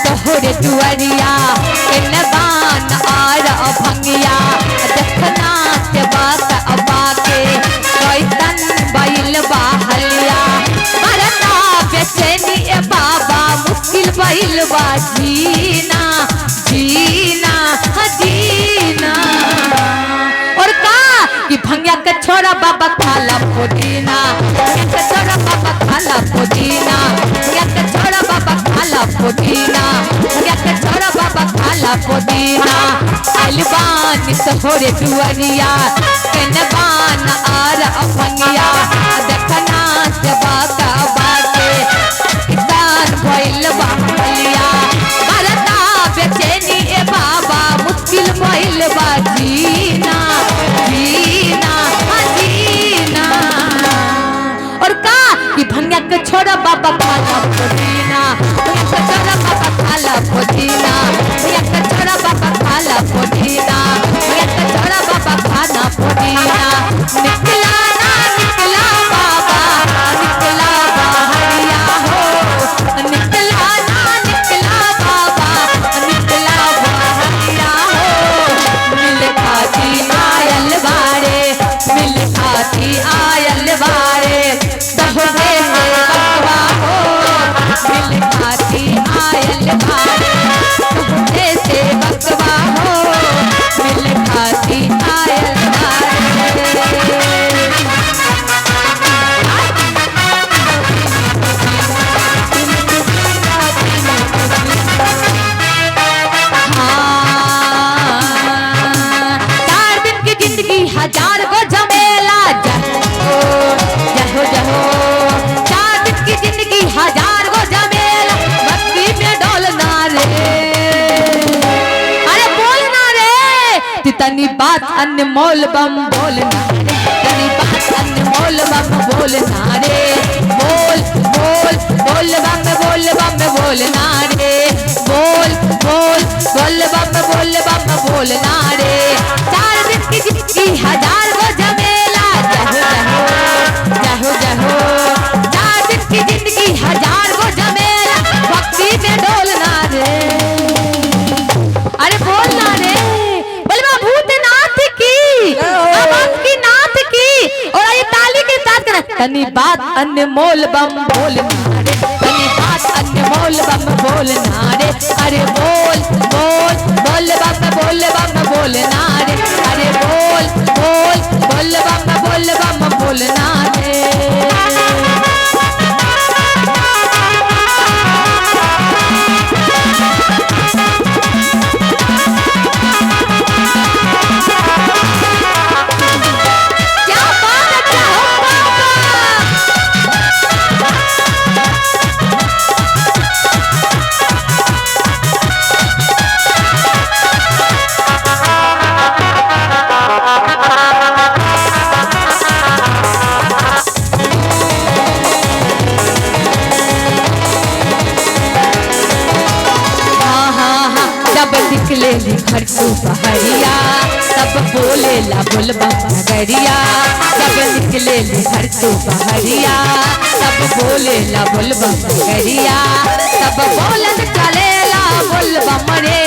तोहरे दुआरिया केनबान आर भंगिया देखना के बात अबा के कैसन बैल बहलिया मरता बेचैनी ए बाबा मुश्किल बैल बा जीना जीना जीना और का कि भंगिया के छोरा बाबा खाला पुदीना के छोरा बाबा खाला पुदीना भंगिया के छोरा बाबा खाला पुदीना भंगिया के छोरा बाबा खाला पुदीना अलबान तोहरे दुआरिया केनबान आर भंगिया देखना जबा का बाटे किसान भइल बहलिया मरता बेचैनी ए बाबा मुश्किल भइल बा जीना जीना जीना और का कि भंगिया के छोरा बाबा खाला पुदीना भंगिया के छोरा बाबा खाला पुदीना भंगिया के छोरा बाबा खाला पुदीना भंगिया के छोरा बाबा खाना पुदीना निकला ना निकला बाबा निकला बहरिया हो निकला ना निकला बाबा निकला बहरिया हो मिल खाती आयल बारे मिल खाती आयल बारे तोहरे से बकवा हो मिल खाती आयल बारे तोहरे से बकवा हो मिल खाती आयल बारे चार दिन की जिंदगी हजार गो झमेला जहो जहो जहो चार दिन की जिंदगी हजार गो झमेला मस्ती में डोलना रे अरे बोलना रे तितनी बात अनमोल बम बोलना रे तितनी बात अनमोल बम बोलना रे बोल बोल बोल बम बोलना रे बोल बोल बोल बम बोलना रे चार दिन की जिंदगी हजार गो झमेला जहो जहो जहो जहो चार दिन की जिंदगी हजार गो झमेला भक्ति में डोलना रे अरे बोलना रे बोलवा भूतनाथ की अवंत की नाथ की और ये ताली के साथ करना तनी बात अनमोल बम बोलना रे तनी बात अनमोल बम बोलना रे अरे बोल बोल बोल बम बोलना रे अरे बोल बोल बोल बम बोलना रे क्या बात है क्या हो जब निकले घर को पहरिया तब बोले ला बोलबा नगरिया जब निकले घर को पहरिया तब बोले ला बोलबा नगरिया तब बोलन चले ला बोलबा मरे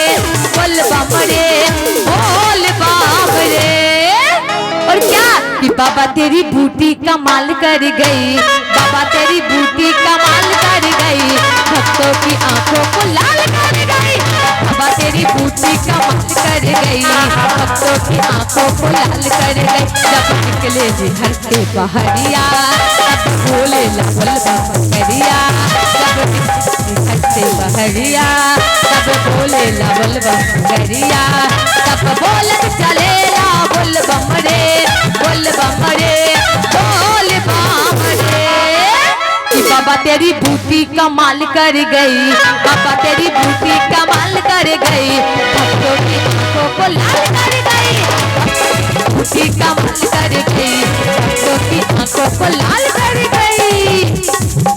बोलबा मरे बोलबा मरे और क्या कि बाबा तेरी बूटी कमाल कर गई बाबा तेरी बूटी कमाल कर गई भक्तों की आंखों को लाल कर गई बाबा तेरी बूटी कमाल कर गई भक्तों की आंखों को लाल कर गई जब निकले जी घर से पहरिया तब बोले ला बोलबा नगरिया जब निकले घर से पहरिया तब बोले ला बोलबा नगरिया तब बोलन चले ला बोलबा मरे बोलबा मरे बोलबा मरे कि बाबा तेरी बूटी कमाल कर गई बाबा तेरी बूटी कमाल कर गई भक्तों की आंखों को लाल कर गई बूटी कमाल कर गई भक्तों की आंखों को लाल कर गई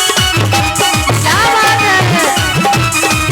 क्या बात है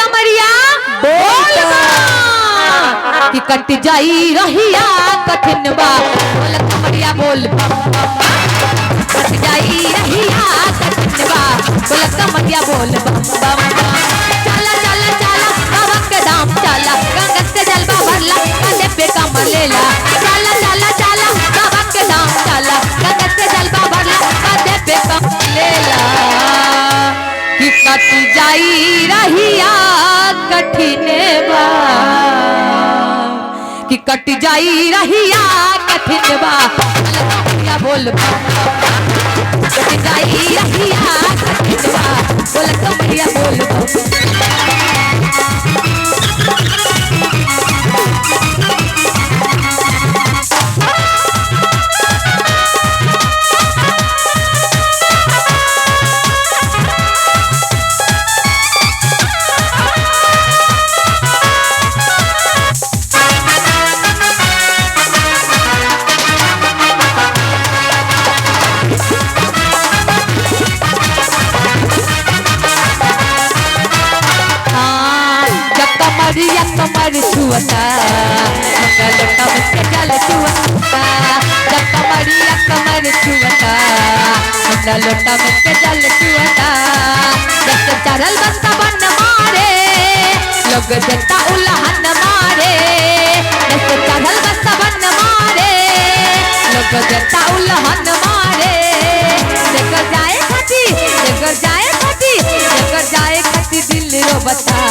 कमरिया बोल कि कट जाई रहिया कठिन बा बोल कमरिया बोल कट जाई रहिया कठिन बा बोल कमरिया बोल चला चला चला बाबा के धाम चला गंगा से जलवा भरला कांधे पे कमर लेला चला चला चला बाबा के धाम चला गंगा से जलवा भरला कांधे पे कमर लेला कि कट जाई रहिया कठिन बा कि कट जाई रहिया कठिन बा बोल कट जाई रहिया कठिन बा बोल कमरिया बोल कमरिया कमर छुअता लोटा में जल छुअता जब कमरिया कमर छुअता लोटा में जल छुअता जब चरल बस्ता बन मारे लोग देता उल्हन मारे जब चरल बस्ता बन मारे लोग देता उल्हन मारे लेकर जाए खटी लेकर जाए खटी लेकर जाए खटी दिल रो बता